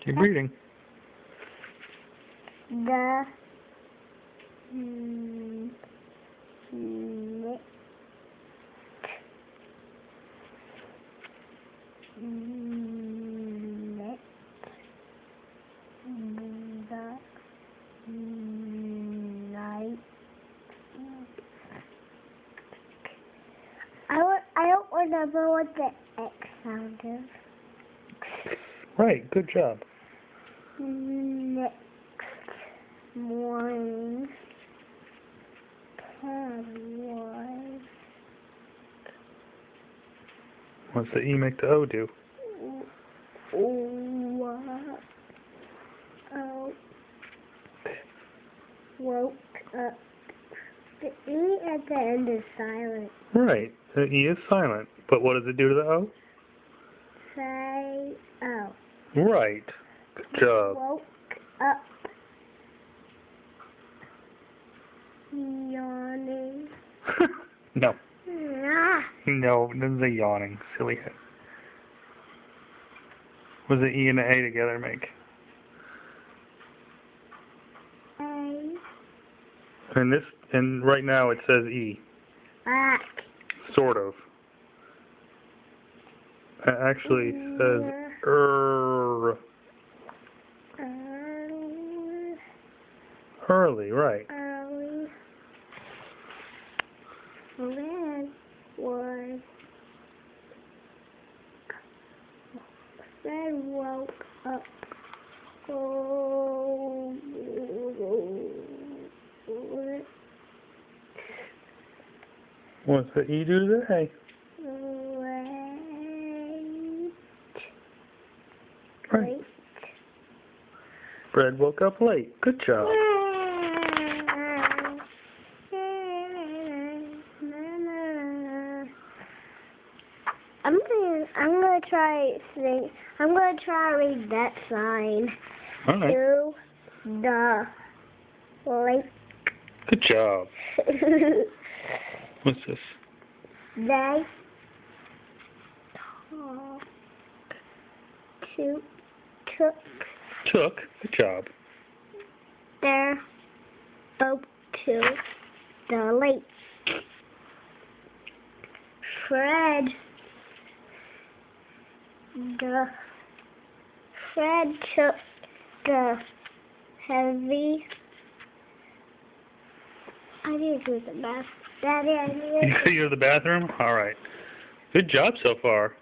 Keep reading. The next night. I don't remember what the X sound is. Right, good job. Next morning, was What's the E make the O do? Woke up. The E at the end is silent. Right, the E is silent, but what does it do to the O? Say, oh. Right, good job. Woke up. Yawning. No, Ah. no, it doesn't say yawning, silly head. What does the E and the A together make? And right now it says E. Back. Sort of. It actually says early, right. Early. Fred woke up. What's the E do to the A? Right. Fred woke up late. Good job. I'm gonna try sing. I'm gonna try to read that sign. All right. To the lake. Good job. What's this? They took Good job. their boat to the lake. Fred took the heavy. I need to go to the bath. Daddy, I need to You go to the bathroom? All right. Good job so far.